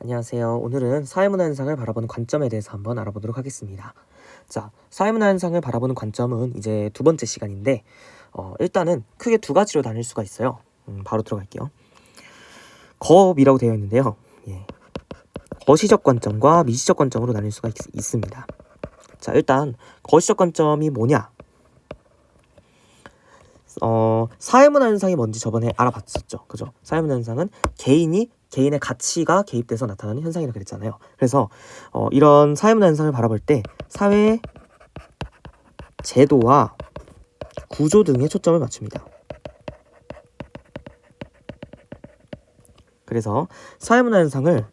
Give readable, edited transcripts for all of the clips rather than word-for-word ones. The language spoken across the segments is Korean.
안녕하세요. 오늘은 사회문화 현상을 바라보는 관점에 대해서 한번 알아보도록 하겠습니다. 자, 사회문화 현상을 바라보는 관점은 이제 두 번째 시간인데 일단은 크게 두 가지로 나뉠 수가 있어요. 바로 들어갈게요. 거업이라고 되어 있는데요. 예. 거시적 관점과 미시적 관점으로 나뉠 수가 있습니다. 자, 일단 거시적 관점이 뭐냐? 사회문화 현상이 뭔지 저번에 알아봤었죠. 그죠? 사회문화 현상은 개인의 가치가 개입돼서 나타나는 현상이라고 그랬잖아요. 그래서 이런 사회문화 현상을 바라볼 때 사회 제도와 구조 등에 초점을 맞춥니다. 그래서 사회문화 현상을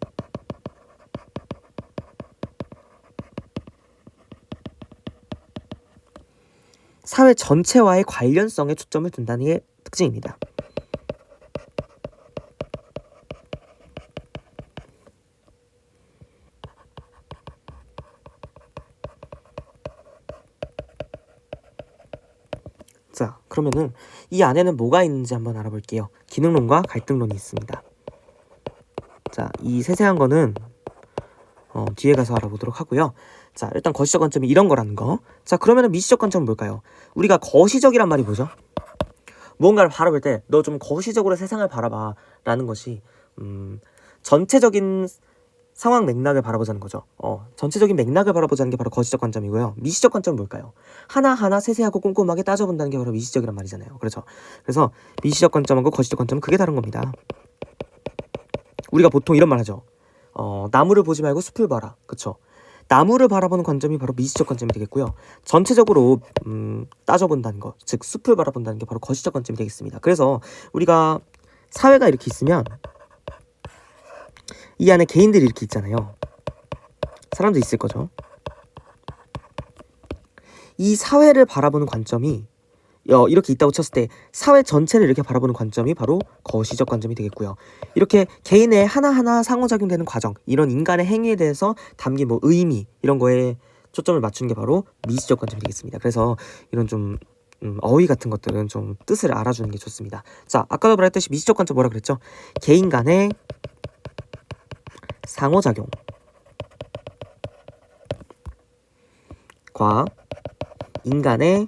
사회 전체와의 관련성에 초점을 둔다는 게 특징입니다. 자, 그러면은 이 안에는 뭐가 있는지 한번 알아볼게요. 기능론과 갈등론이 있습니다. 자, 이 세세한 거는 뒤에 가서 알아보도록 하고요. 자, 일단 거시적 관점이 이런 거라는 거. 자, 그러면은 미시적 관점은 뭘까요? 우리가 거시적이란 말이 뭐죠? 무언가를 바라볼 때 너 좀 거시적으로 세상을 바라봐 라는 것이 전체적인 상황 맥락을 바라보자는 거죠. 전체적인 맥락을 바라보자는 게 바로 거시적 관점이고요. 미시적 관점은 뭘까요? 하나하나 세세하고 꼼꼼하게 따져본다는 게 바로 미시적이란 말이잖아요. 그렇죠? 그래서 미시적 관점하고 거시적 관점은 그게 다른 겁니다. 우리가 보통 이런 말 하죠. 나무를 보지 말고 숲을 봐라. 그쵸? 나무를 바라보는 관점이 바로 미시적 관점이 되겠고요. 전체적으로 따져본다는 거, 즉 숲을 바라본다는 게 바로 거시적 관점이 되겠습니다. 그래서 우리가 사회가 이렇게 있으면 이 안에 개인들이 이렇게 있잖아요. 사람도 있을 거죠. 이 사회를 바라보는 관점이 이렇게 있다고 쳤을 때 사회 전체를 이렇게 바라보는 관점이 바로 거시적 관점이 되겠고요. 이렇게 개인의 하나하나 상호작용되는 과정, 이런 인간의 행위에 대해서 담긴 뭐 의미 이런 거에 초점을 맞춘 게 바로 미시적 관점이 되겠습니다. 그래서 이런 좀 어휘 같은 것들은 좀 뜻을 알아주는 게 좋습니다. 자, 아까도 말했듯이 미시적 관점 뭐라 그랬죠? 개인 간의 상호작용 과 인간의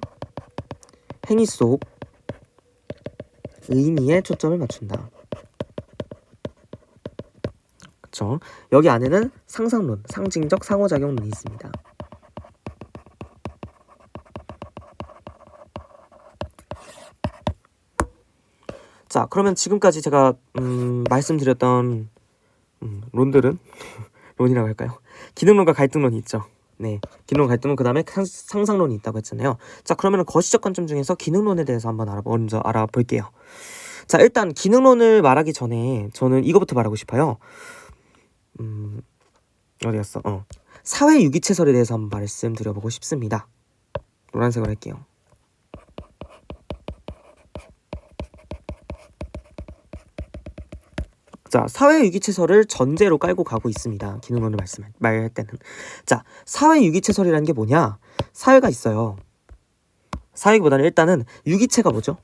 행위 속 의미에 초점을 맞춘다. 그쵸? 여기 안에는 상상론, 상징적 상호작용론이 있습니다. 자, 그러면 지금까지 제가 말씀드렸던 론들은 론이라고 할까요? 기능론과 갈등론이 있죠. 네, 기능론, 갈등론, 그 다음에 상상론이 있다고 했잖아요. 자, 그러면 거시적 관점 중에서 기능론에 대해서 한번 먼저 알아볼게요. 자, 일단 기능론을 말하기 전에 저는 이거부터 말하고 싶어요. 어디 갔어? 사회 유기체설에 대해서 한번 말씀드려보고 싶습니다. 노란색으로 할게요. 자, 사회 유기체설을 전제로 깔고 가고 있습니다. 기능론을 말할 때는. 자, 사회 유기체설이라는 게 뭐냐? 사회가 있어요. 사회보다는 일단은 유기체가 뭐죠?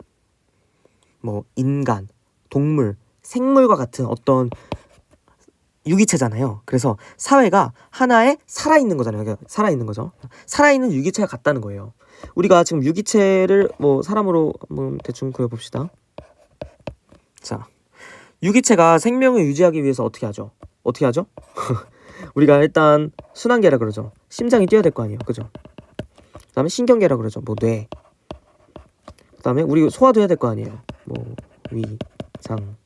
뭐 인간, 동물, 생물과 같은 어떤 유기체잖아요. 그래서 사회가 하나의 살아있는 거잖아요. 그러니까 살아있는 거죠. 살아있는 유기체가 같다는 거예요. 우리가 지금 유기체를 뭐 사람으로 한번 대충 그려봅시다. 자, 유기체가 생명을 유지하기 위해서 어떻게 하죠? 우리가 일단 순환계라 그러죠. 심장이 뛰어야 될 거 아니에요. 그죠? 그 다음에 신경계라 그러죠. 뭐 뇌. 그 다음에 우리 소화도 해야 될 거 아니에요. 뭐 위, 장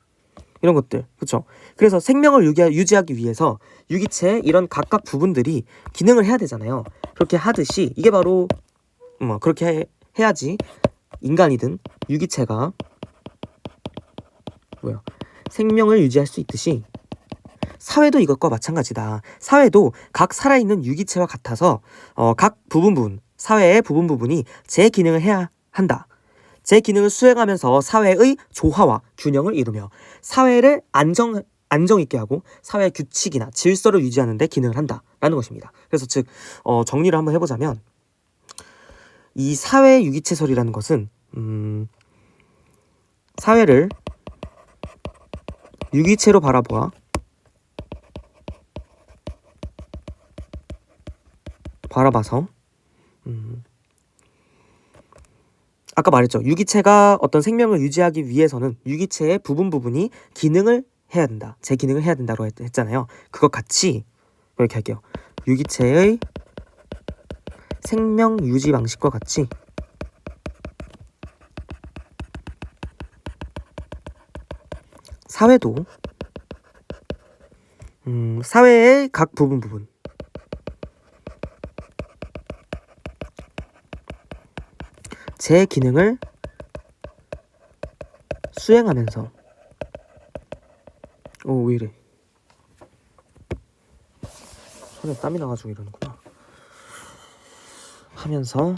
이런 것들. 그쵸? 그래서 생명을 유지하기 위해서 유기체 이런 각각 부분들이 기능을 해야 되잖아요. 그렇게 하듯이 이게 바로 그렇게 해야지 인간이든 유기체가 생명을 유지할 수 있듯이 사회도 이것과 마찬가지다. 사회도 각 살아있는 유기체와 같아서 각 사회의 부분이 제 기능을 해야 한다. 제 기능을 수행하면서 사회의 조화와 균형을 이루며 사회를 안정 있게 하고 사회의 규칙이나 질서를 유지하는 데 기능을 한다라는 것입니다. 그래서 즉 정리를 한번 해보자면 이 사회 유기체설이라는 것은 사회를 유기체로 바라보아 바라봐서 아까 말했죠. 유기체가 어떤 생명을 유지하기 위해서는 유기체의 부분이 기능을 해야 된다. 제 기능을 해야 된다고 했잖아요. 그것 같이 이렇게 할게요. 유기체의 생명 유지 방식과 같이 사회도 사회의 각 부분 제 기능을 수행하면서 왜 이래 손에 땀이 나가지고 이러는구나 하면서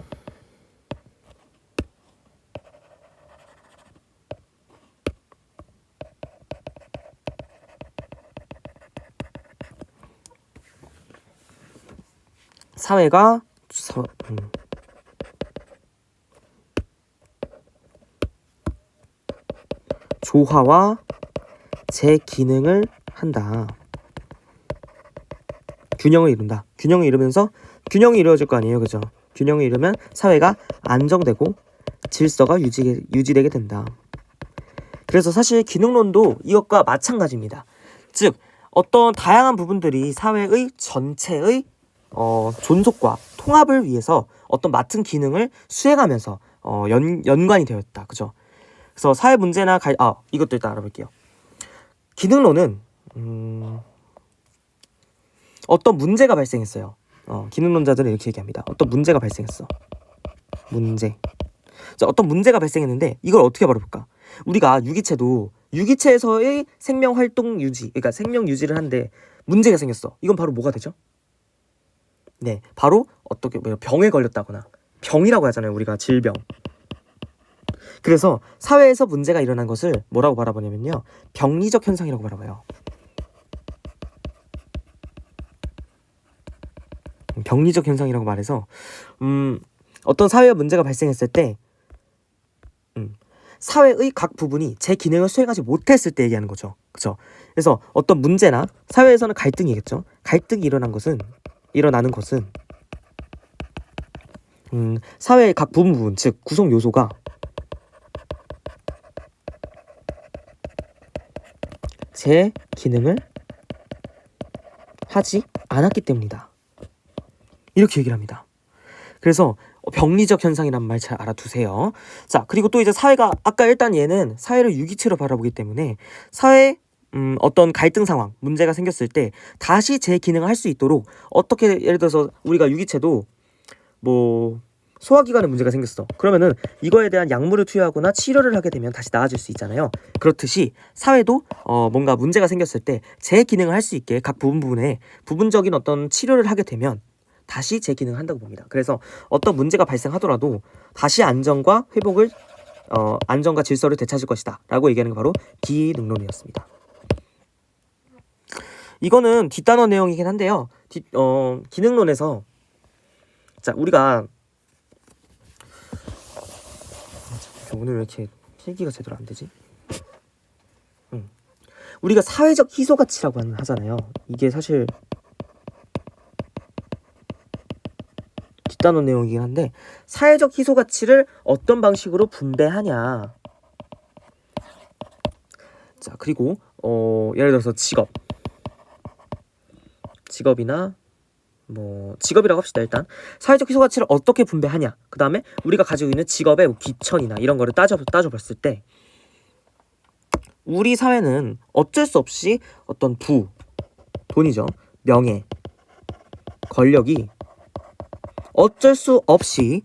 사회가 조화와 제 기능을 한다. 균형을 이룬다. 균형을 이루면서 균형이 이루어질 거 아니에요, 그죠? 균형을 이루면 사회가 안정되고 질서가 유지되게 된다. 그래서 사실 기능론도 이것과 마찬가지입니다. 즉 어떤 다양한 부분들이 사회의 전체의 존속과 통합을 위해서 어떤 맡은 기능을 수행하면서 연관이 되어 있다. 그죠? 그래서 사회 문제나 이것도 일단 알아볼게요. 기능론은 어떤 문제가 발생했어요. 기능론자들은 이렇게 얘기합니다. 어떤 문제가 발생했어. 문제. 자, 어떤 문제가 발생했는데 이걸 어떻게 바라볼까? 우리가 유기체에서의 생명 활동 유지, 그러니까 생명 유지를 하는데 문제가 생겼어. 이건 바로 뭐가 되죠? 네, 바로 어떻게 병에 걸렸다거나 병이라고 하잖아요. 우리가 질병. 그래서 사회에서 문제가 일어난 것을 뭐라고 바라보냐면요. 병리적 현상이라고 바라봐요. 병리적 현상이라고 말해서 어떤 사회에 문제가 발생했을 때 사회의 각 부분이 제 기능을 수행하지 못했을 때 얘기하는 거죠. 그렇죠? 그래서 어떤 문제나 사회에서는 갈등이겠죠. 갈등이 일어나는 것은 사회의 각 부분, 즉 구성 요소가 제 기능을 하지 않았기 때문이다. 이렇게 얘기를 합니다. 그래서 병리적 현상이란 말 잘 알아두세요. 자, 그리고 또 이제 사회가 아까 일단 얘는 사회를 유기체로 바라보기 때문에 사회 어떤 갈등 상황, 문제가 생겼을 때 다시 제 기능을 할 수 있도록 어떻게 예를 들어서 우리가 유기체도 소화기관에 문제가 생겼어. 그러면은 이거에 대한 약물을 투여하거나 치료를 하게 되면 다시 나아질 수 있잖아요. 그렇듯이 사회도 뭔가 문제가 생겼을 때 제 기능을 할 수 있게 각 부분에 부분적인 어떤 치료를 하게 되면 다시 제 기능을 한다고 봅니다. 그래서 어떤 문제가 발생하더라도 다시 안정과 회복을 안정과 질서를 되찾을 것이다 라고 얘기하는 게 바로 기능론이었습니다. 이거는 뒷단원 내용이긴 한데요. 기능론에서 자 우리가 오늘 왜 이렇게 필기가 제대로 안 되지? 우리가 사회적 희소가치라고 하잖아요. 이게 사실 뒷단원 내용이긴 한데 사회적 희소가치를 어떤 방식으로 분배하냐. 자 그리고 예를 들어서 직업이나 직업이라고 합시다. 일단 사회적 희소가치를 어떻게 분배하냐. 그 다음에 우리가 가지고 있는 직업의 귀천이나 이런 거를 따져봤을 때 우리 사회는 어쩔 수 없이 어떤 돈이죠. 명예, 권력이 어쩔 수 없이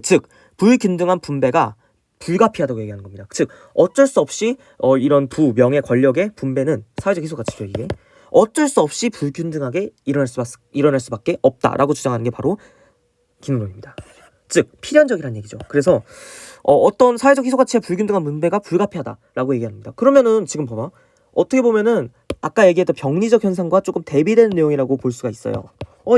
즉 불균등한 분배가 불가피하다고 얘기하는 겁니다. 즉 어쩔 수 없이 이런 명예, 권력의 분배는 사회적 희소가치죠. 이게 어쩔 수 없이 불균등하게 일어날 수밖에 없다라고 주장하는 게 바로 기능론입니다. 즉 필연적이라는 얘기죠. 그래서 어떤 사회적 희소가치의 불균등한 분배가 불가피하다라고 얘기합니다. 그러면은 지금 봐봐. 어떻게 보면은 아까 얘기했던 병리적 현상과 조금 대비되는 내용이라고 볼 수가 있어요.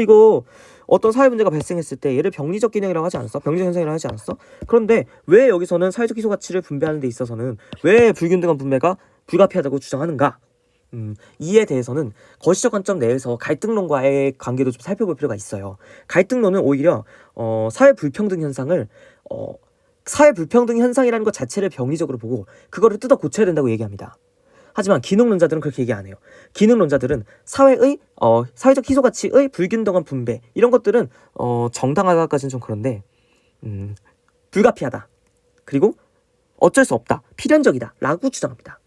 이거 어떤 사회 문제가 발생했을 때 얘를 병리적 기능이라고 하지 않았어? 병리적 현상이라고 하지 않았어? 그런데 왜 여기서는 사회적 희소가치를 분배하는 데 있어서는 왜 불균등한 분배가 불가피하다고 주장하는가? 이에 대해서는 거시적 관점 내에서 갈등론과의 관계도 좀 살펴볼 필요가 있어요. 갈등론은 오히려 사회 불평등 현상을 사회 불평등 현상이라는 것 자체를 병리적으로 보고 그거를 뜯어 고쳐야 된다고 얘기합니다. 하지만 기능론자들은 그렇게 얘기 안 해요. 기능론자들은 사회의 사회적 희소가치의 불균등한 분배 이런 것들은 정당하다까지는 좀 그런데 불가피하다. 그리고 어쩔 수 없다. 필연적이다. 라고 주장합니다.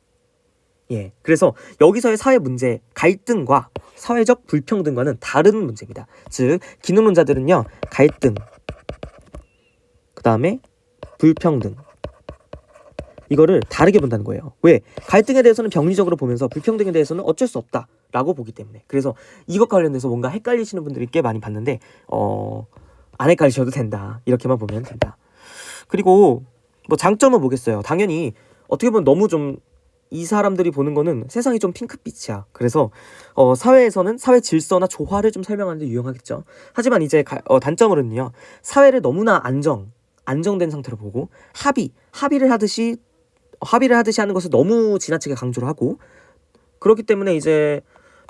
예, 그래서 여기서의 사회 문제, 갈등과 사회적 불평등과는 다른 문제입니다. 즉, 기능론자들은요, 갈등, 그 다음에 불평등, 이거를 다르게 본다는 거예요. 왜? 갈등에 대해서는 병리적으로 보면서 불평등에 대해서는 어쩔 수 없다라고 보기 때문에. 그래서 이것과 관련해서 뭔가 헷갈리시는 분들이 꽤 많이 봤는데 안 헷갈리셔도 된다. 이렇게만 보면 된다. 그리고 뭐 장점은 뭐겠어요. 당연히 어떻게 보면 너무 좀 이 사람들이 보는 거는 세상이 좀 핑크빛이야. 그래서 사회에서는 사회 질서나 조화를 좀 설명하는 데 유용하겠죠. 하지만 이제 단점으로는요. 사회를 너무나 안정된 상태로 보고 합의를 하듯이 하는 것을 너무 지나치게 강조를 하고 그렇기 때문에 이제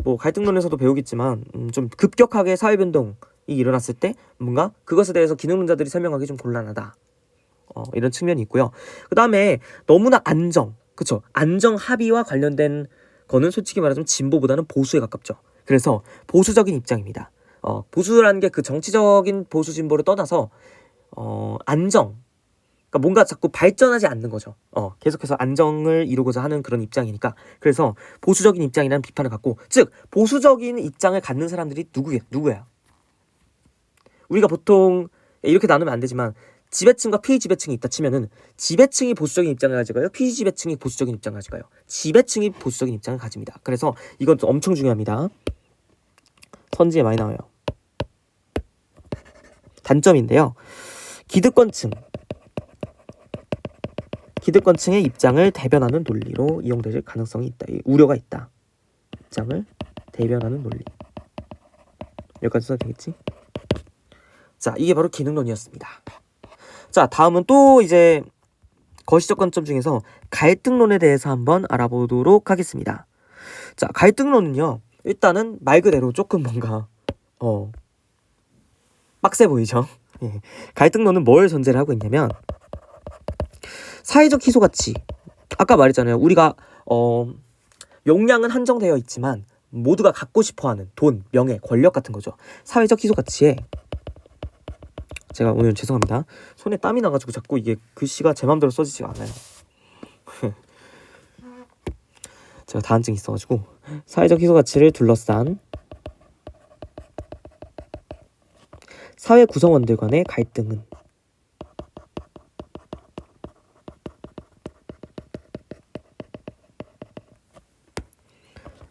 뭐 갈등론에서도 배우겠지만 좀 급격하게 사회 변동이 일어났을 때 뭔가 그것에 대해서 기능론자들이 설명하기 좀 곤란하다. 이런 측면이 있고요. 그 다음에 너무나 그쵸? 안정 합의와 관련된 거는 솔직히 말하자면 진보보다는 보수에 가깝죠. 그래서 보수적인 입장입니다. 보수라는 게 그 정치적인 보수 진보를 떠나서 그러니까 뭔가 자꾸 발전하지 않는 거죠. 계속해서 안정을 이루고자 하는 그런 입장이니까. 그래서 보수적인 입장이라는 비판을 갖고, 즉 보수적인 입장을 갖는 사람들이 누구야? 우리가 보통 이렇게 나누면 안 되지만 지배층과 피지배층이 있다 치면은 지배층이 보수적인 입장을 가지고요. 피지배층이 보수적인 입장을 가지고요. 지배층이 보수적인 입장을 가집니다. 그래서 이건 엄청 중요합니다. 선지에 많이 나와요. 단점인데요. 기득권층의 입장을 대변하는 논리로 이용될 가능성이 있다. 우려가 있다. 입장을 대변하는 논리. 여기까지 써도 되겠지? 자, 이게 바로 기능론이었습니다. 자, 다음은 또 이제 거시적 관점 중에서 갈등론에 대해서 한번 알아보도록 하겠습니다. 자, 갈등론은요. 일단은 말 그대로 조금 뭔가 빡세 보이죠? 예. 갈등론은 뭘 전제를 하고 있냐면 사회적 희소가치. 아까 말했잖아요. 우리가 용량은 한정되어 있지만 모두가 갖고 싶어하는 돈, 명예, 권력 같은 거죠. 사회적 희소가치에 제가 오늘 죄송합니다. 손에 땀이 나가지고 자꾸 이게 글씨가 제 맘대로 써지지가 않아요. 제가 다한증이 있어가지고 사회적 희소가치를 둘러싼 사회 구성원들 간의 갈등은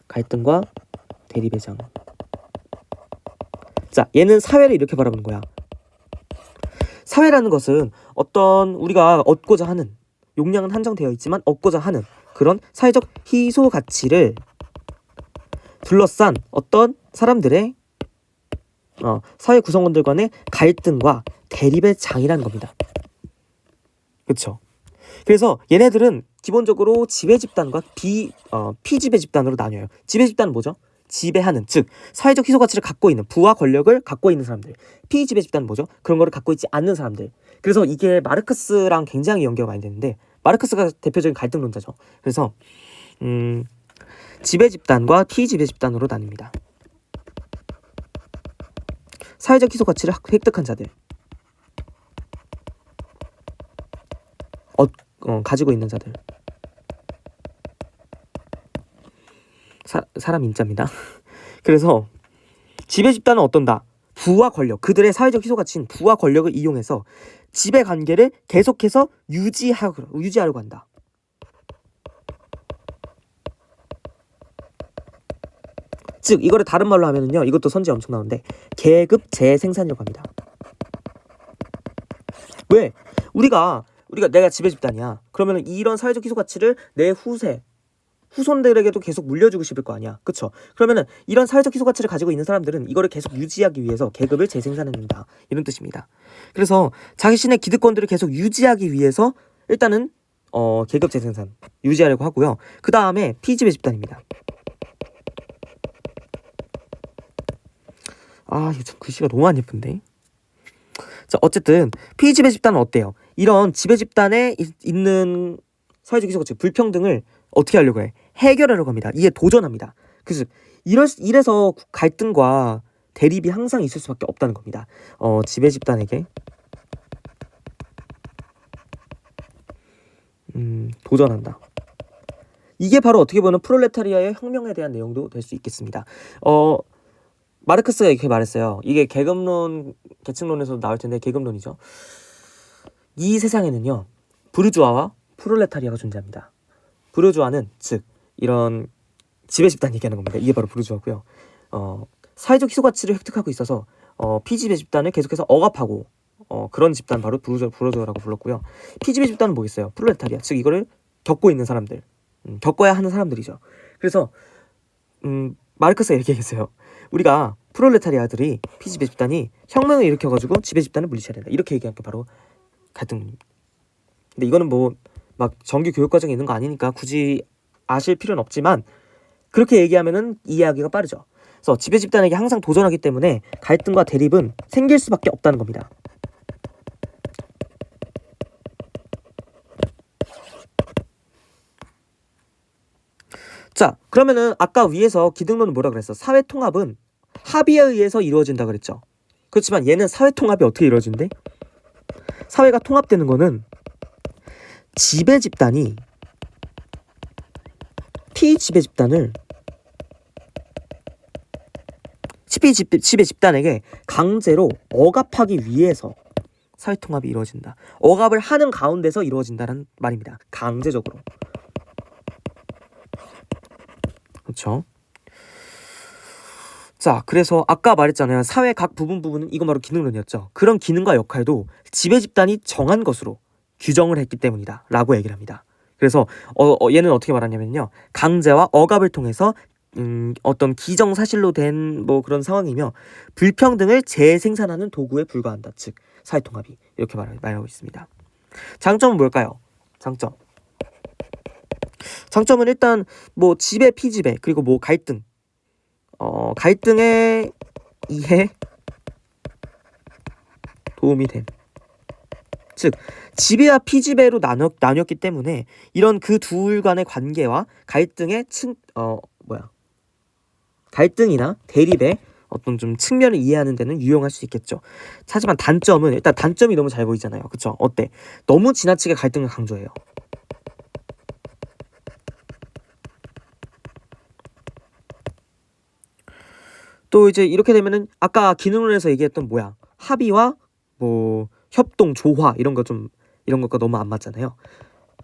갈등과 대립의 장. 자, 얘는 사회를 이렇게 바라보는 거야. 사회라는 것은 어떤 우리가 얻고자 하는 용량은 한정되어 있지만 얻고자 하는 그런 사회적 희소 가치를 둘러싼 어떤 사람들의 사회 구성원들 간의 갈등과 대립의 장이라는 겁니다. 그렇죠? 그래서 얘네들은 기본적으로 지배 집단과 피지배 집단으로 나뉘어요. 지배 집단은 뭐죠? 지배하는, 즉 사회적 희소 가치를 갖고 있는, 부와 권력을 갖고 있는 사람들. 피지배 집단은 뭐죠? 그런 거를 갖고 있지 않는 사람들. 그래서 이게 마르크스랑 굉장히 연계가 많이 되는데 마르크스가 대표적인 갈등론자죠. 그래서 지배 집단과 피지배 집단으로 나뉩니다. 사회적 희소 가치를 획득한 자들, 가지고 있는 자들. 사람 인자입니다. 그래서 지배 집단은 어떤다? 부와 권력, 그들의 사회적 희소 가치인 부와 권력을 이용해서 지배 관계를 계속해서 유지하려고 한다. 즉 이거를 다른 말로 하면은요, 이것도 선지에 엄청 나오는데 계급 재생산이라고 합니다. 왜? 우리가 내가 지배 집단이야. 그러면은 이런 사회적 희소 가치를 내 후손들에게도 계속 물려주고 싶을 거 아니야. 그쵸? 그러면은 이런 사회적 희소 가치를 가지고 있는 사람들은 이거를 계속 유지하기 위해서 계급을 재생산해낸다. 이런 뜻입니다. 그래서 자신의 기득권들을 계속 유지하기 위해서 일단은 계급 재생산 유지하려고 하고요. 그 다음에 피지배 집단입니다. 이거 참 글씨가 너무 안 예쁜데. 자, 어쨌든 피지배 집단은 어때요? 이런 지배 집단에 있는 사회적 기소가 즉 불평등을 어떻게 하려고 해? 해결하려고 합니다. 이에 도전합니다. 그래서 이래서 갈등과 대립이 항상 있을 수밖에 없다는 겁니다. 지배 집단에게 도전한다. 이게 바로 어떻게 보면 프롤레타리아의 혁명에 대한 내용도 될 수 있겠습니다. 마르크스가 이렇게 말했어요. 이게 계급론, 계층론에서도 나올 텐데 계급론이죠. 이 세상에는요, 부르주아와 프롤레타리아가 존재합니다. 부르주아는 즉 이런 지배 집단 얘기하는 겁니다. 이게 바로 부르주아고요. 사회적 희소 가치를 획득하고 있어서 피지배 집단을 계속해서 억압하고 그런 집단 바로 부르주아라고 불렀고요. 피지배 집단은 뭐겠어요? 프롤레타리아, 즉 이거를 겪고 있는 사람들, 겪어야 하는 사람들이죠. 그래서 마르크스가 이렇게 얘기했어요. 우리가 프롤레타리아들이 피지배 집단이 혁명을 일으켜가지고 지배 집단을 물리쳐야 된다. 이렇게 얘기한 게 바로 갈등론입니다. 근데 이거는 뭐 막 정규 교육 과정에 있는 거 아니니까 굳이 아실 필요는 없지만 그렇게 얘기하면은 이해하기가 빠르죠. 그래서 지배 집단에게 항상 도전하기 때문에 갈등과 대립은 생길 수밖에 없다는 겁니다. 자, 그러면은 아까 위에서 기등론은 뭐라 그랬어? 사회 통합은 합의에 의해서 이루어진다 그랬죠. 그렇지만 얘는 사회 통합이 어떻게 이루어진대? 사회가 통합되는 거는 지배 집단이 피지배 집단을 지배 집단에게 강제로 억압하기 위해서 사회 통합이 이루어진다. 억압을 하는 가운데서 이루어진다는 말입니다. 강제적으로. 그렇죠? 자, 그래서 아까 말했잖아요. 사회 각 부분은 이건 바로 기능론이었죠. 그런 기능과 역할도 지배 집단이 정한 것으로 규정을 했기 때문이다 라고 얘기를 합니다. 그래서 얘는 어떻게 말하냐면요, 강제와 억압을 통해서 어떤 기정사실로 된 뭐 그런 상황이며 불평등을 재생산하는 도구에 불과한다. 즉 사회통합이 이렇게 말하고 있습니다. 장점은 뭘까요? 장점은 일단 뭐 지배 피지배 그리고 뭐 갈등의 이해 도움이 됨. 즉 지배와 피지배로 나뉘었기 때문에 이런 그 둘 간의 관계와 갈등이나 대립의 어떤 좀 측면을 이해하는 데는 유용할 수 있겠죠. 하지만 단점은 일단 단점이 너무 잘 보이잖아요. 그쵸? 어때? 너무 지나치게 갈등을 강조해요. 또 이제 이렇게 되면은 아까 기능론에서 얘기했던 합의와 뭐 협동, 조화 이런 것과 너무 안 맞잖아요.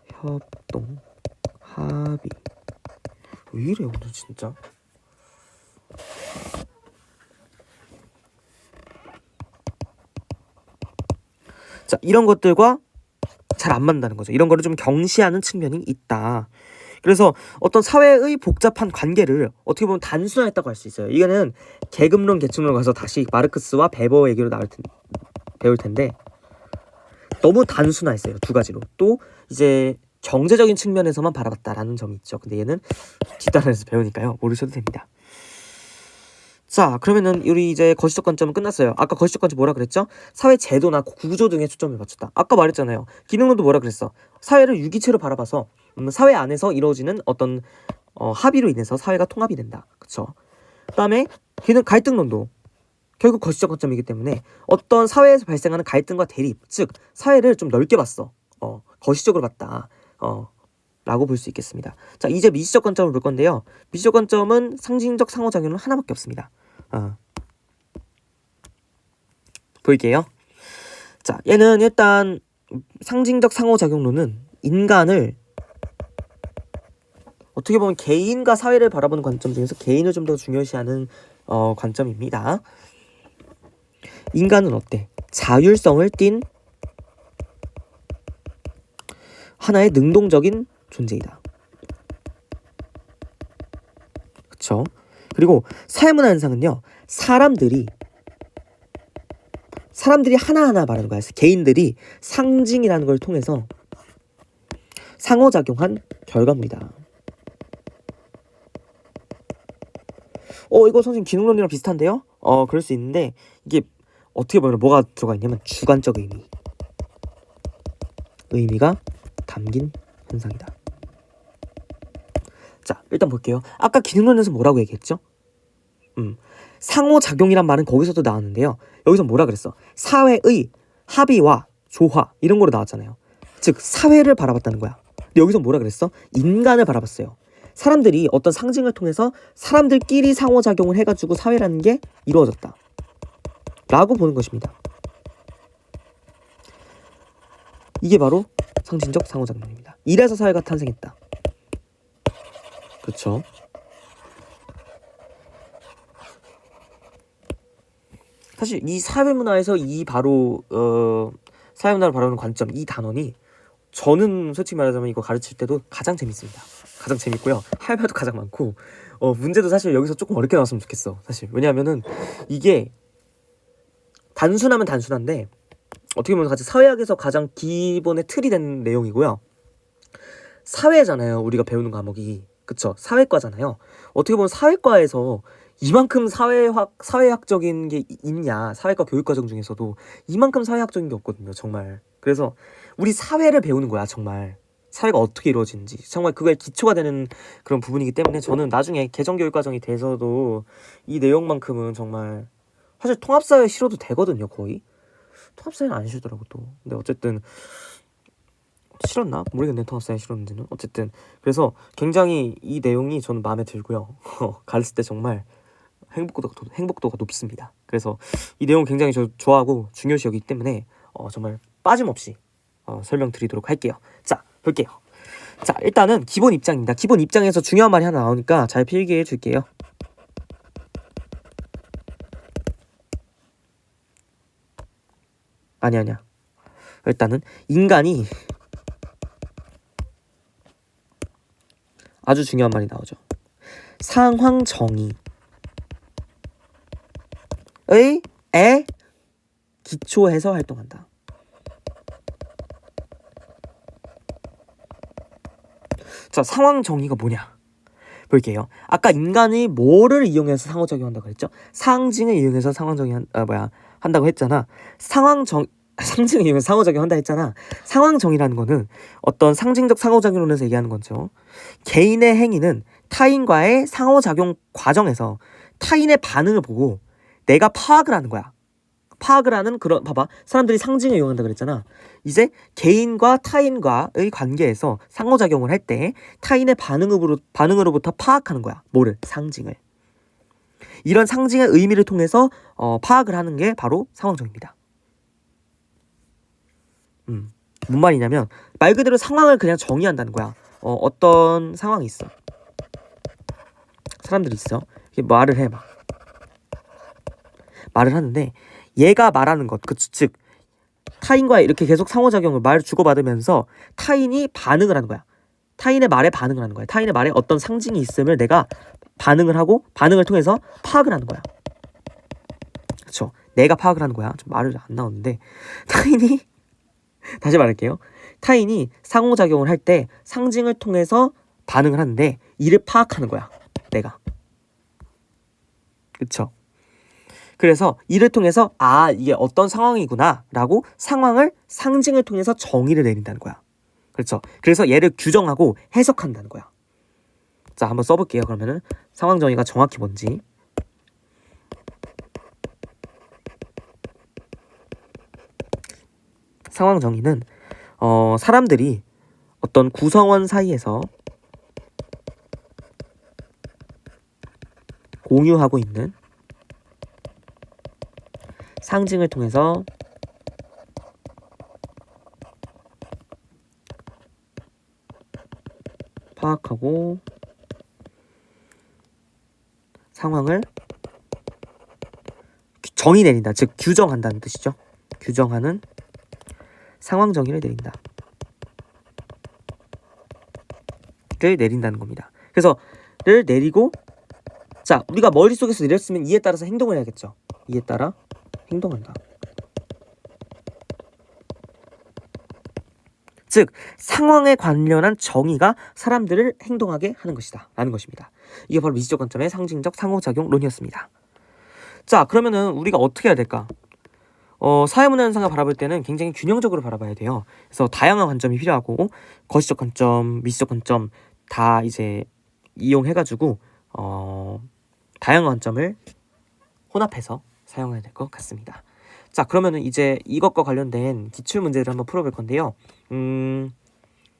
협동, 합의. 왜 이래 오늘 진짜? 자, 이런 것들과 잘 안 맞는다는 거죠. 이런 거를 좀 경시하는 측면이 있다. 그래서 어떤 사회의 복잡한 관계를 어떻게 보면 단순화했다고 할 수 있어요. 이거는 계급론, 계층론 가서 다시 마르크스와 베버 얘기로 배울 텐데 너무 단순화했어요. 두 가지로. 또 이제 경제적인 측면에서만 바라봤다라는 점이 있죠. 근데 얘는 뒷단에서 배우니까요. 모르셔도 됩니다. 자, 그러면은 우리 이제 거시적 관점은 끝났어요. 아까 거시적 관점 뭐라 그랬죠? 사회 제도나 구조 등에 초점을 맞췄다. 아까 말했잖아요. 기능론도 뭐라 그랬어? 사회를 유기체로 바라봐서 사회 안에서 이루어지는 어떤 합의로 인해서 사회가 통합이 된다. 그쵸? 그다음에 갈등론도 결국 거시적 관점이기 때문에 어떤 사회에서 발생하는 갈등과 대립, 즉 사회를 좀 넓게 봤어. 거시적으로 봤다. 라고 볼 수 있겠습니다. 자, 이제 미시적 관점을 볼 건데요. 미시적 관점은 상징적 상호작용은 하나밖에 없습니다. 볼게요. 자, 얘는 일단 상징적 상호작용론은 인간을 어떻게 보면 개인과 사회를 바라보는 관점 중에서 개인을 좀 더 중요시하는 관점입니다. 인간은 어때? 자율성을 띤 하나의 능동적인 존재이다. 그쵸? 그리고 사회문화 현상은요, 사람들이 하나하나 말하는 거야. 개인들이 상징이라는 걸 통해서 상호작용한 결과물이다. 이거 선생님 기능론이랑 비슷한데요? 그럴 수 있는데 이게 어떻게 보면 뭐가 들어가 있냐면 주관적 의미가 담긴 현상이다. 자, 일단 볼게요. 아까 기능론에서 뭐라고 얘기했죠? 상호작용이란 말은 거기서도 나왔는데요. 여기서 뭐라 그랬어? 사회의 합의와 조화 이런 거로 나왔잖아요. 즉 사회를 바라봤다는 거야. 근데 여기서 뭐라 그랬어? 인간을 바라봤어요. 사람들이 어떤 상징을 통해서 사람들끼리 상호작용을 해가지고 사회라는 게 이루어졌다 라고 보는 것입니다. 이게 바로 상징적 상호작용입니다. 이래서 사회가 탄생했다. 그렇죠? 사실 이 사회문화에서 이 바로 사회문화를 바라보는 관점, 이 단원이 저는 솔직히 말하자면 이거 가르칠 때도 가장 재밌습니다. 가장 재밌고요. 할 말도 가장 많고 문제도 사실 여기서 조금 어렵게 나왔으면 좋겠어. 사실 왜냐하면은 이게 단순하면 단순한데 어떻게 보면 같이 사회학에서 가장 기본의 틀이 된 내용이고요. 사회잖아요. 우리가 배우는 과목이. 그쵸? 사회과잖아요. 어떻게 보면 사회과에서 이만큼 사회학적인 게 있냐, 사회과 교육과정 중에서도 이만큼 사회학적인 게 없거든요, 정말. 그래서 우리 사회를 배우는 거야, 정말. 사회가 어떻게 이루어지는지 정말 그거에 기초가 되는 그런 부분이기 때문에 저는 나중에 개정교육과정이 돼서도 이 내용만큼은 정말 사실 통합사회 실어도 되거든요, 거의. 통합사회는 안 실더라고 또. 근데 어쨌든 실었나? 모르겠네, 통합사회 실었는지는. 어쨌든 그래서 굉장히 이 내용이 저는 마음에 들고요. 가르칠 때 정말 행복도가 높습니다. 그래서 이 내용 굉장히 저 좋아하고 중요시 여기기 때문에 정말 빠짐없이 설명드리도록 할게요. 자, 볼게요. 자, 일단은 기본 입장입니다. 기본 입장에서 중요한 말이 하나 나오니까 잘 필기해 줄게요. 아니야. 일단은 인간이 아주 중요한 말이 나오죠. 상황정의의 기초해서 활동한다. 자, 상황정의가 뭐냐? 볼게요. 아까 인간이 뭐를 이용해서 상호작용한다고 그랬죠? 상징을 이용해서 한다고 했잖아. 상징을 이용해서 상호작용한다 했잖아. 상황정의라는 거는 어떤 상징적 상호작용론에서 얘기하는 거죠. 개인의 행위는 타인과의 상호작용 과정에서 타인의 반응을 보고 내가 파악을 하는 거야. 파악을 하는 그런, 봐봐, 사람들이 상징을 이용한다 그랬잖아. 이제 개인과 타인과의 관계에서 상호작용을 할 때 타인의 반응으로부터 파악하는 거야. 뭐를? 상징을. 이런 상징의 의미를 통해서 파악을 하는 게 바로 상황정의입니다. 뭔 말이냐면 말 그대로 상황을 그냥 정의한다는 거야. 어떤 상황이 있어. 사람들이 있어. 말을 해, 막. 말을 하는데 얘가 말하는 것, 즉 타인과 이렇게 계속 상호작용을 말을 주고받으면서 타인이 반응을 하는 거야. 타인의 말에 반응을 하는 거야. 타인의 말에 어떤 상징이 있음을 내가 반응을 하고 반응을 통해서 파악을 하는 거야. 그렇죠? 내가 파악을 하는 거야. 좀 말을 안 나오는데 타인이 다시 말할게요. 타인이 상호작용을 할 때 상징을 통해서 반응을 하는데 이를 파악하는 거야. 내가. 그렇죠? 그래서 이를 통해서 이게 어떤 상황이구나 라고 상황을 상징을 통해서 정의를 내린다는 거야. 그렇죠? 그래서 얘를 규정하고 해석한다는 거야. 자, 한번 써볼게요. 그러면은 상황 정의가 정확히 뭔지. 상황 정의는 사람들이 어떤 구성원 사이에서 공유하고 있는 상징을 통해서 파악하고 상황을 정의 내린다. 즉 규정한다는 뜻이죠. 규정하는 상황 정의를 내린다. 를 내린다는 겁니다. 그래서 를 내리고 자, 우리가 머릿속에서 내렸으면 이에 따라서 행동을 해야겠죠. 이에 따라 행동한다. 즉 상황에 관련한 정의가 사람들을 행동하게 하는 것이다 라는 것입니다. 이게 바로 미시적 관점의 상징적 상호작용론이었습니다. 자, 그러면은 우리가 어떻게 해야 될까? 사회문화 현상을 바라볼 때는 굉장히 균형적으로 바라봐야 돼요. 그래서 다양한 관점이 필요하고 거시적 관점, 미시적 관점 다 이제 이용해가지고 다양한 관점을 혼합해서 사용해야 될 것 같습니다. 자, 그러면은 이제 이것과 관련된 기출 문제를 한번 풀어볼 건데요.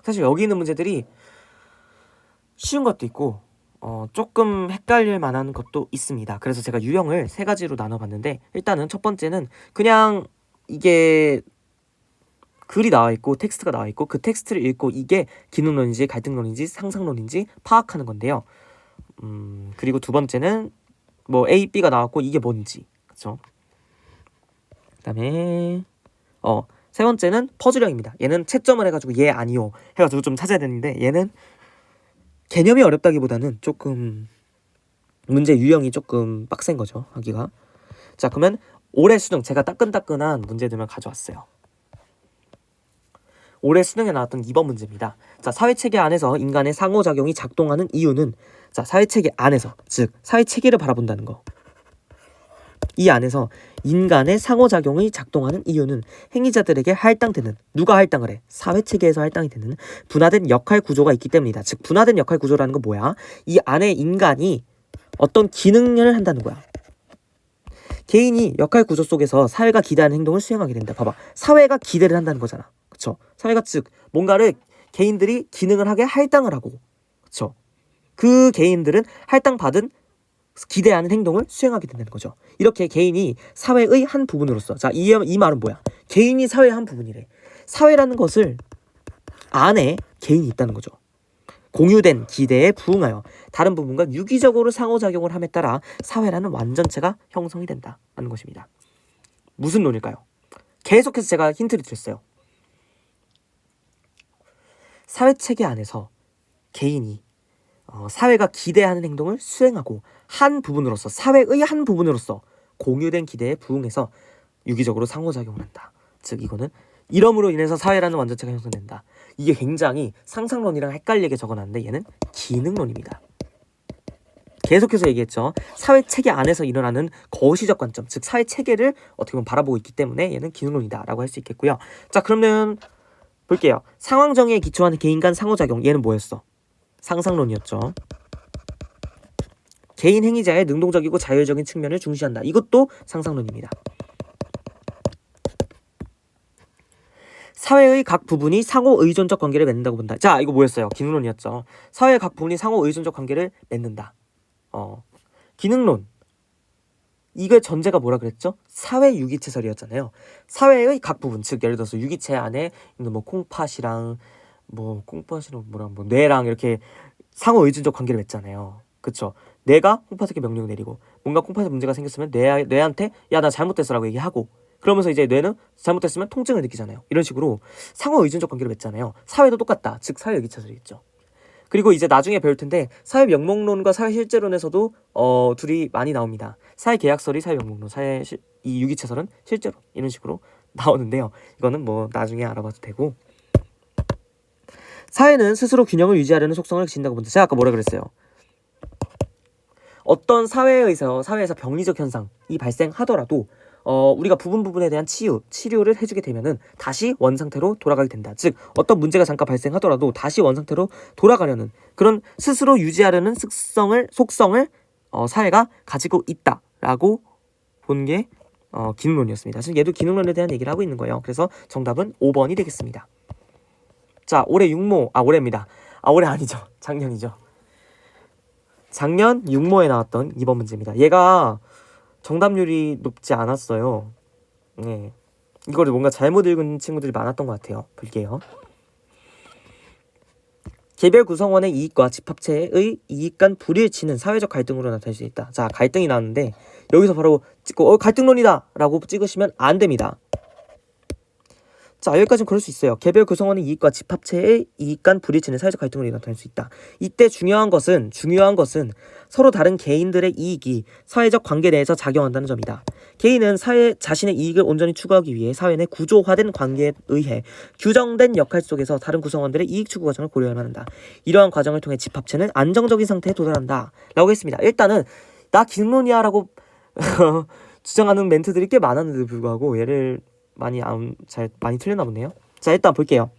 사실 여기 있는 문제들이 쉬운 것도 있고 조금 헷갈릴 만한 것도 있습니다. 그래서 제가 유형을 3가지로 나눠봤는데, 일단은 첫 번째는 그냥 이게 글이 나와 있고 텍스트가 나와 있고 그 텍스트를 읽고 이게 기능론인지 갈등론인지 상상론인지 파악하는 건데요. 그리고 두 번째는 뭐 A, B가 나왔고 이게 뭔지, 그렇죠? 그다음에 세 번째는 퍼즐형입니다. 얘는 채점을 해가지고 얘 아니요 해가지고 좀 찾아야 되는데, 얘는 개념이 어렵다기보다는 조금 문제 유형이 조금 빡센 거죠, 하기가. 자, 그러면 올해 수능 제가 따끈따끈한 문제들만 가져왔어요. 올해 수능에 나왔던 2번 문제입니다. 자, 사회체계 안에서 인간의 상호작용이 작동하는 이유는, 자, 사회체계 안에서, 즉 사회체계를 바라본다는 거. 이 안에서 인간의 상호작용이 작동하는 이유는 행위자들에게 할당되는, 누가 할당을 해? 사회체계에서 할당이 되는 분화된 역할 구조가 있기 때문이다. 즉 분화된 역할 구조라는 건 뭐야? 이 안에 인간이 어떤 기능을 한다는 거야. 개인이 역할 구조 속에서 사회가 기대하는 행동을 수행하게 된다. 봐봐, 사회가 기대를 한다는 거잖아, 그쵸? 사회가 즉 뭔가를 개인들이 기능을 하게 할당을 하고, 그쵸? 그 개인들은 할당받은 기대하는 행동을 수행하게 된다는 거죠. 이렇게 개인이 사회의 한 부분으로서, 자, 이 말은 뭐야? 개인이 사회의 한 부분이래. 사회라는 것을 안에 개인이 있다는 거죠. 공유된 기대에 부응하여 다른 부분과 유기적으로 상호작용을 함에 따라 사회라는 완전체가 형성이 된다는 것입니다. 무슨 논일까요? 계속해서 제가 힌트를 드렸어요. 사회체계 안에서 개인이 사회가 기대하는 행동을 수행하고 한 부분으로서, 사회의 한 부분으로서 공유된 기대에 부응해서 유기적으로 상호작용을 한다. 즉 이거는 이러므로 인해서 사회라는 완전체가 형성된다. 이게 굉장히 상상론이랑 헷갈리게 적어놨는데 얘는 기능론입니다. 계속해서 얘기했죠. 사회체계 안에서 일어나는 거시적 관점, 즉 사회체계를 어떻게 보면 바라보고 있기 때문에 얘는 기능론이다 라고 할 수 있겠고요. 자, 그러면 볼게요. 상황정의에 기초한 개인 간 상호작용, 얘는 뭐였어? 상상론이었죠. 개인 행위자의 능동적이고 자율적인 측면을 중시한다. 이것도 상상론입니다. 사회의 각 부분이 상호 의존적 관계를 맺는다고 본다. 자, 이거 뭐였어요? 기능론이었죠. 사회의 각 부분이 상호 의존적 관계를 맺는다. 기능론. 이거 전제가 뭐라 그랬죠? 사회 유기체설이었잖아요. 사회의 각 부분, 즉 예를 들어서 유기체 안에 있는 뭐 콩팥이랑 뭐 뇌랑 이렇게 상호 의존적 관계를 맺잖아요. 그쵸? 뇌가 콩팥에게 명령을 내리고 뭔가 콩팥에 문제가 생겼으면 뇌한테 야, 나 잘못됐어라고 얘기하고, 그러면서 이제 뇌는 잘못됐으면 통증을 느끼잖아요. 이런 식으로 상호 의존적 관계를 맺잖아요. 사회도 똑같다. 즉 사회 유기체설이겠죠. 그리고 이제 나중에 배울 텐데 사회 명목론과 사회 실제론에서도 둘이 많이 나옵니다. 사회 계약설이 사회 명목론, 이 유기체설은 실제론, 이런 식으로 나오는데요. 이거는 뭐 나중에 알아봐도 되고, 사회는 스스로 균형을 유지하려는 속성을 가진다고 본다. 제가 아까 뭐라 그랬어요? 어떤 사회에서 병리적 현상이 발생하더라도 우리가 부분에 대한 치료를 해주게 되면은 다시 원상태로 돌아가게 된다. 즉 어떤 문제가 잠깐 발생하더라도 다시 원상태로 돌아가려는 그런 스스로 유지하려는 속성을 사회가 가지고 있다라고 본 게 기능론이었습니다. 지금 얘도 기능론에 대한 얘기를 하고 있는 거예요. 그래서 정답은 5번이 되겠습니다. 자, 올해 올해입니다. 올해 아니죠. 작년이죠. 작년 육모에 나왔던 2번 문제입니다. 얘가 정답률이 높지 않았어요. 네. 이거를 뭔가 잘못 읽은 친구들이 많았던 것 같아요. 볼게요. 개별 구성원의 이익과 집합체의 이익 간 불일치는 사회적 갈등으로 나타날 수 있다. 자, 갈등이 나왔는데 여기서 바로 찍고 갈등론이다 라고 찍으시면 안 됩니다. 자, 여기까지는 그럴 수 있어요. 개별 구성원의 이익과 집합체의 이익 간 불일치는 사회적 갈등으로 나타날 수 있다. 이때 중요한 것은 서로 다른 개인들의 이익이 사회적 관계 내에서 작용한다는 점이다. 개인은 자신의 이익을 온전히 추구하기 위해 사회 내 구조화된 관계에 의해 규정된 역할 속에서 다른 구성원들의 이익 추구 과정을 고려해야만 한다. 이러한 과정을 통해 집합체는 안정적인 상태에 도달한다. 라고 했습니다. 일단은 나 기능론이야 라고 주장하는 멘트들이 꽤 많았는데도 불구하고 얘를 많이 틀렸나 보네요. 자, 일단 볼게요.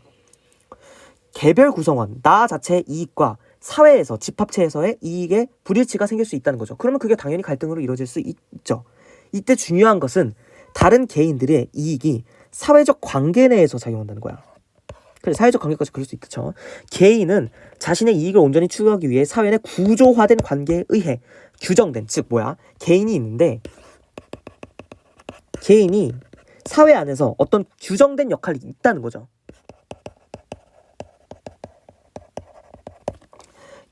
개별 구성원, 나 자체의 이익과 사회에서, 집합체에서의 이익에 불일치가 생길 수 있다는 거죠. 그러면 그게 당연히 갈등으로 이루어질 수 있죠. 이때 중요한 것은 다른 개인들의 이익이 사회적 관계 내에서 작용한다는 거야. 그래, 사회적 관계까지 그럴 수 있겠죠. 개인은 자신의 이익을 온전히 추구하기 위해 사회 내 구조화된 관계에 의해 규정된, 즉 개인이 있는데 개인이 사회 안에서 어떤 규정된 역할이 있다는 거죠.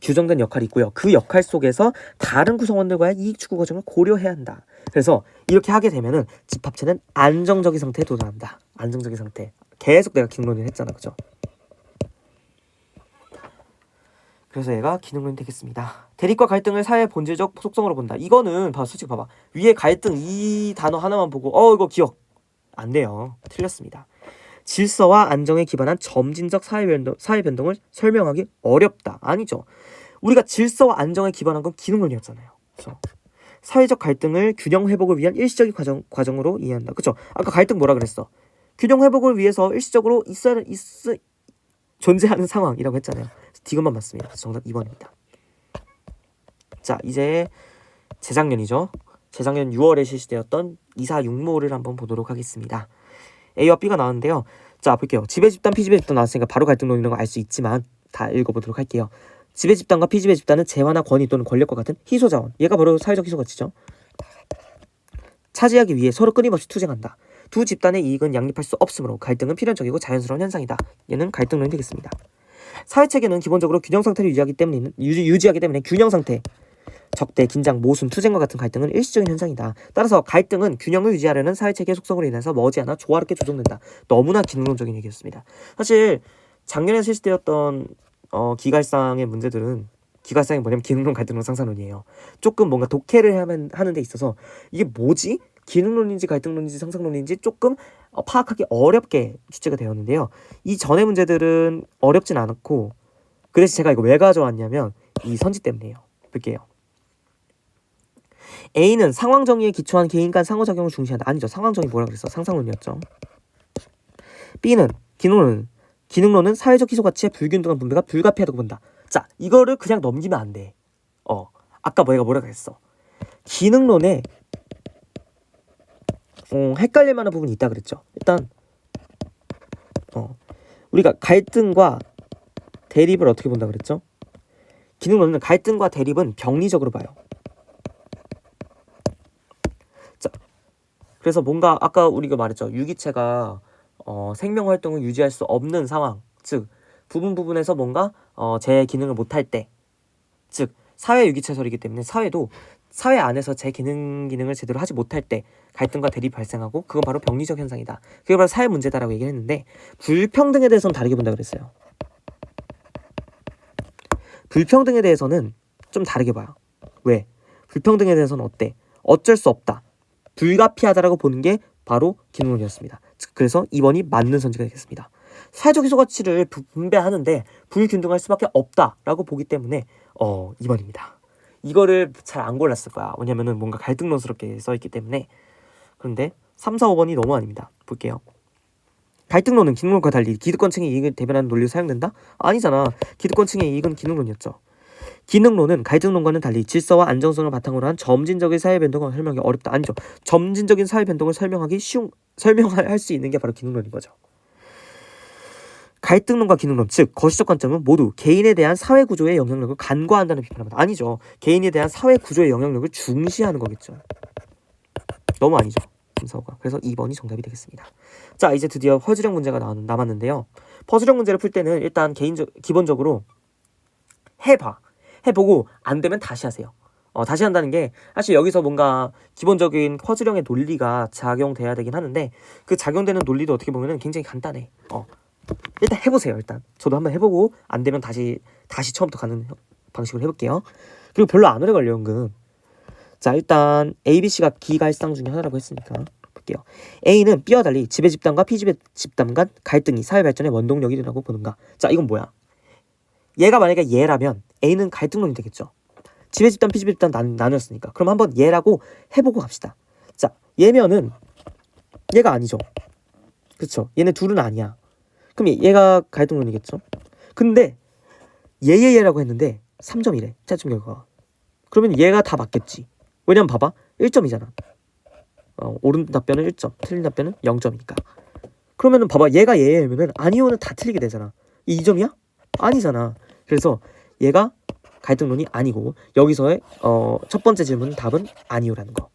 규정된 역할이 있고요. 그 역할 속에서 다른 구성원들과의 이익 추구 과정을 고려해야 한다. 그래서 이렇게 하게 되면은 집합체는 안정적인 상태에 도달한다. 안정적인 상태. 계속 내가 기능론을 했잖아, 그죠? 그래서 얘가 기능론이 되겠습니다. 대립과 갈등을 사회의 본질적 속성으로 본다. 이거는 솔직히 봐봐. 위에 갈등 이 단어 하나만 보고 이거 기억 안 돼요. 틀렸습니다. 질서와 안정에 기반한 점진적 사회 변동을 설명하기 어렵다. 아니죠. 우리가 질서와 안정에 기반한 건 기능론이었잖아요. 그렇죠? 사회적 갈등을 균형 회복을 위한 일시적인 과정으로 이해한다. 그렇죠? 아까 갈등 뭐라 그랬어? 균형 회복을 위해서 일시적으로 존재하는 상황이라고 했잖아요. 디귿만 맞습니다. 정답 2번입니다. 자, 이제 재작년이죠. 재작년 6월에 실시되었던 2사 6모를 한번 보도록 하겠습니다. A와 B가 나왔는데요. 자, 볼게요. 지배 집단, 피지배 집단 나왔으니까 바로 갈등론이라는 걸 알 수 있지만 다 읽어보도록 할게요. 지배 집단과 피지배 집단은 재화나 권위 또는 권력과 같은 희소자원. 얘가 바로 사회적 희소가치죠. 차지하기 위해 서로 끊임없이 투쟁한다. 두 집단의 이익은 양립할 수 없으므로 갈등은 필연적이고 자연스러운 현상이다. 얘는 갈등론이 되겠습니다. 사회체계는 기본적으로 균형 상태를 유지하기 때문에 균형 상태, 적대, 긴장, 모순, 투쟁과 같은 갈등은 일시적인 현상이다. 따라서 갈등은 균형을 유지하려는 사회체계의 속성으로 인해서 머지않아 조화롭게 조정된다. 너무나 기능론적인 얘기였습니다. 사실 작년에 실시되었던 기갈상의 문제들은 기갈상이 뭐냐면 기능론, 갈등론, 상상론이에요. 조금 뭔가 독해를 하는 데 있어서 이게 뭐지? 기능론인지 갈등론인지 상상론인지 조금 파악하기 어렵게 출제가 되었는데요. 이 전의 문제들은 어렵진 않았고 그래서 제가 이거 왜 가져왔냐면 이 선지 때문이에요. 볼게요. A는 상황 정의에 기초한 개인 간 상호작용을 중시한다. 아니죠. 상황 정의 뭐라 그랬어? 상상론이었죠. B는 기능론은 사회적 희소가치의 불균등한 분배가 불가피하다고 본다. 자, 이거를 그냥 넘기면 안 돼. 아까 내가 뭐라 그랬어? 기능론에 헷갈릴 만한 부분이 있다 그랬죠. 일단 우리가 갈등과 대립을 어떻게 본다 그랬죠? 기능론은 갈등과 대립은 병리적으로 봐요. 자, 그래서 뭔가 아까 우리가 말했죠. 유기체가 생명 활동을 유지할 수 없는 상황, 즉 부분에서 뭔가 제 기능을 못할 때, 즉 사회 유기체설이기 때문에 사회 안에서 제 기능을 제대로 하지 못할 때 갈등과 대립이 발생하고 그건 바로 병리적 현상이다. 그게 바로 사회 문제다라고 얘기를 했는데 불평등에 대해서는 다르게 본다 그랬어요. 불평등에 대해서는 좀 다르게 봐요. 왜? 불평등에 대해서는 어때? 어쩔 수 없다. 불가피하다라고 보는 게 바로 기능론이었습니다. 그래서 2번이 맞는 선지가 되겠습니다. 사회적 희소가치를 분배하는데 불균등할 수밖에 없다라고 보기 때문에 2번입니다. 이거를 잘 안 골랐을 거야. 왜냐면은 뭔가 갈등론스럽게 써있기 때문에. 그런데 3, 4, 5번이 너무 아닙니다. 볼게요. 갈등론은 기능론과 달리 기득권층의 이익을 대변하는 논리로 사용된다? 아니잖아. 기득권층의 이익은 기능론이었죠. 기능론은 갈등론과는 달리 질서와 안정성을 바탕으로 한 점진적인 사회 변동을 설명하기 어렵다. 아니죠. 점진적인 사회 변동을 설명할 수 있는 게 바로 기능론인 거죠. 갈등론과 기능론, 즉 거시적 관점은 모두 개인에 대한 사회 구조의 영향력을 간과한다는 비판입니다. 아니죠. 개인에 대한 사회 구조의 영향력을 중시하는 거겠죠. 너무 아니죠. 김사호가. 그래서 2번이 정답이 되겠습니다. 자, 이제 드디어 퍼즐형 문제가 남았는데요. 퍼즐형 문제를 풀 때는 일단 기본적으로 해보고 안 되면 다시 하세요. 다시 한다는 게 사실 여기서 뭔가 기본적인 퍼즐형의 논리가 작용돼야 되긴 하는데 그 작용되는 논리도 어떻게 보면은 굉장히 간단해. 일단 해보세요. 일단 저도 한번 해보고 안 되면 다시 처음부터 가는 방식으로 해볼게요. 그리고 별로 안 오래 걸려요, 은근. 자, 일단 A, B, C가 기갈상 중에 하나라고 했으니까 볼게요. A는 B와 달리 지배 집단 P 지배 집단 간 갈등이 사회 발전의 원동력이 되라고 보는가. 자, 이건 뭐야? 얘가 만약에 얘라면 A는 갈등론이 되겠죠. 지배 집단 P 지배 집단 나뉘었으니까. 그럼 한번 얘라고 해보고 갑시다. 자, 얘면은 얘가 아니죠. 그쵸? 얘네 둘은 아니야. 그럼 얘가 갈등론이겠죠? 근데 얘라고 했는데 3점이래. 차점 결과가. 그러면 얘가 다 맞겠지. 왜냐면 봐봐. 1점이잖아. 옳은 답변은 1점, 틀린 답변은 0점이니까. 그러면은 봐봐. 얘가 얘면은 아니오는 다 틀리게 되잖아. 이 2점이야? 아니잖아. 그래서 얘가 갈등론이 아니고 여기서의 첫 번째 질문 답은 아니오라는 거.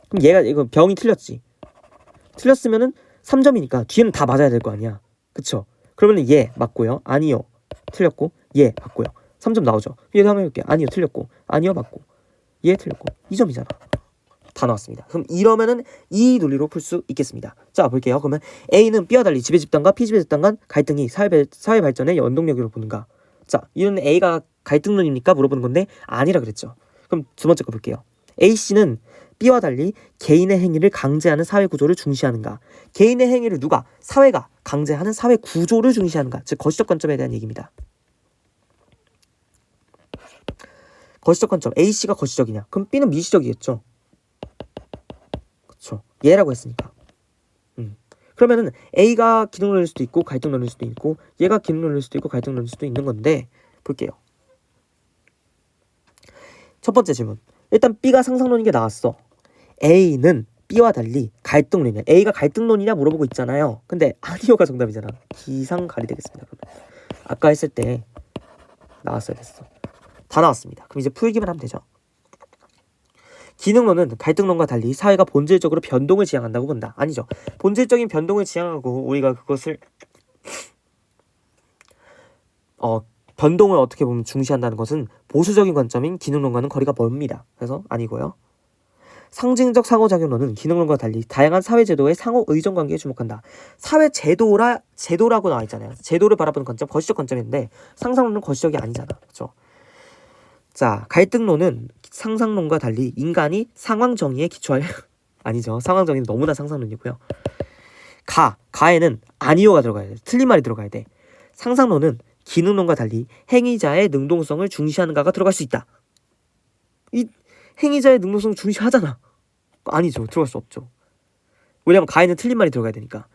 그럼 얘가 이거 병이 틀렸지. 틀렸으면은 3점이니까 뒤에는 다 맞아야 될 거 아니야. 그쵸? 그러면은 얘 맞고요. 아니요. 틀렸고 얘 맞고요. 3점 나오죠. 얘도 한번 해볼게요. 아니요. 틀렸고 아니요. 맞고 얘 틀렸고 2점이잖아. 다 나왔습니다. 그럼 이러면은 이 논리로 풀 수 있겠습니다. 자, 볼게요. 그러면 A는 B와 달리 지배 집단과 P 지배 집단 간 갈등이 사회 발전의 원동력으로 보는가. 자, 이는 A가 갈등론입니까? 물어보는 건데 아니라 그랬죠. 그럼 두 번째 거 볼게요. A씨는 B와 달리 개인의 행위를 강제하는 사회 구조를 중시하는가. 개인의 행위를 누가? 사회가 강제하는 사회 구조를 중시하는가. 즉 거시적 관점에 대한 얘기입니다. 거시적 관점. A씨가 거시적이냐? 그럼 B는 미시적이겠죠. 그렇죠. 얘라고 했으니까. 그러면은 A가 기능론일 수도 있고 갈등론일 수도 있고 얘가 기능론일 수도 있고 갈등론일 수도 있는 건데 볼게요. 첫 번째 질문. 일단 B가 상상론인 게 나왔어. A는 B와 달리 갈등론이냐. A가 갈등론이냐 물어보고 있잖아요. 근데 아니요가 정답이잖아. 기상갈이 되겠습니다. 그러면. 아까 했을 때 나왔어야 됐어. 다 나왔습니다. 그럼 이제 풀기만 하면 되죠. 기능론은 갈등론과 달리 사회가 본질적으로 변동을 지향한다고 본다. 아니죠. 본질적인 변동을 지향하고 우리가 그것을 변동을 어떻게 보면 중시한다는 것은 보수적인 관점인 기능론과는 거리가 멀습니다. 그래서 아니고요. 상징적 상호작용론은 기능론과 달리 다양한 사회제도의 상호 의존 관계에 주목한다. 제도라고 나와 있잖아요. 제도를 바라보는 관점, 거시적 관점인데 상상론은 거시적이 아니잖아. 그렇죠? 자, 갈등론은 상상론과 달리 인간이 상황 정의에 기초할 아니죠. 상황 정의는 너무나 상상론이고요. 가에는 아니오가 들어가야 돼. 틀린 말이 들어가야 돼. 상상론은 기능론과 달리 행위자의 능동성을 중시하는가가 들어갈 수 있다. 이 행위자의 능동성을 중시하잖아. 아니죠. 들어갈 수 없죠. 왜냐면 가에는 틀린 말이 들어가야 되니까.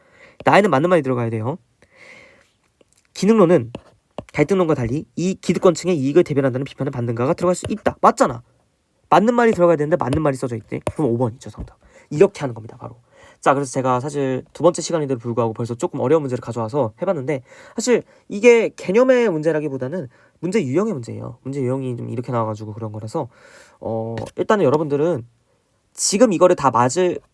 나에는 맞는 말이 들어가야 돼요. 기능론은 갈등론과 달리 이 기득권층의 이익을 대변한다는 비판을 받는가가 들어갈 수 있다. 맞잖아. 맞는 말이 들어가야 되는데 맞는 말이 써져 있대. 그럼 5번이죠, 정답. 이렇게 하는 겁니다, 바로. 자, 그래서 제가 사실 두 번째 시간인데도 불구하고 벌써 조금 어려운 문제를 가져와서 해봤는데 사실 이게 개념의 문제라기보다는 문제 유형의 문제예요. 문제 유형이 좀 이렇게 나와가지고 그런 거라서 일단은 여러분들은 지금 이거를 다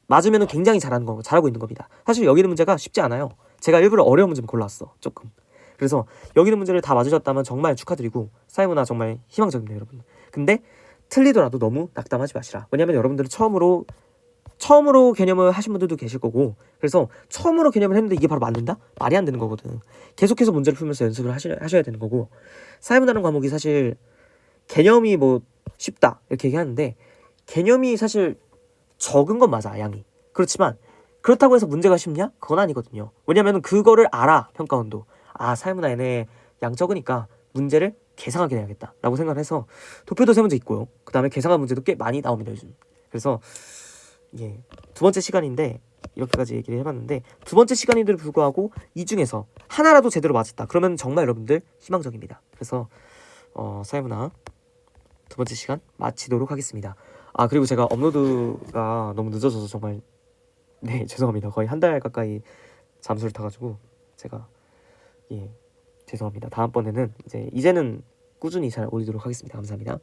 맞으면 굉장히 잘하고 있는 겁니다. 사실 여기 있는 문제가 쉽지 않아요. 제가 일부러 어려운 문제만 골랐어, 조금. 그래서 여기 있는 문제를 다 맞으셨다면 정말 축하드리고 사회문화 정말 희망적입니다, 여러분. 근데 틀리더라도 너무 낙담하지 마시라. 왜냐면 여러분들은 처음으로 개념을 하신 분들도 계실 거고, 그래서 처음으로 개념을 했는데 이게 바로 맞는다? 말이 안 되는 거거든. 계속해서 문제를 풀면서 연습을 하셔야 되는 거고, 사회문화라는 과목이 사실 개념이 뭐 쉽다 이렇게 얘기하는데 개념이 사실 적은 건 맞아, 양이. 그렇지만 그렇다고 해서 문제가 쉽냐? 그건 아니거든요. 왜냐면 그거를 알아, 평가원도. 사회문화 얘네 양 적으니까 문제를 계상하게 해야겠다 라고 생각을 해서 도표도 3문제 있고요. 그 다음에 계상한 문제도 꽤 많이 나옵니다, 요즘. 그래서 두 번째 시간인데 이렇게까지 얘기를 해봤는데 두 번째 시간인데도 불구하고 이 중에서 하나라도 제대로 맞았다 그러면 정말 여러분들 희망적입니다. 그래서 사회문화 두 번째 시간 마치도록 하겠습니다. 그리고 제가 업로드가 너무 늦어져서 정말 죄송합니다. 거의 한 달 가까이 잠수를 타가지고 제가 죄송합니다. 다음번에는 이제는 꾸준히 잘 올리도록 하겠습니다. 감사합니다.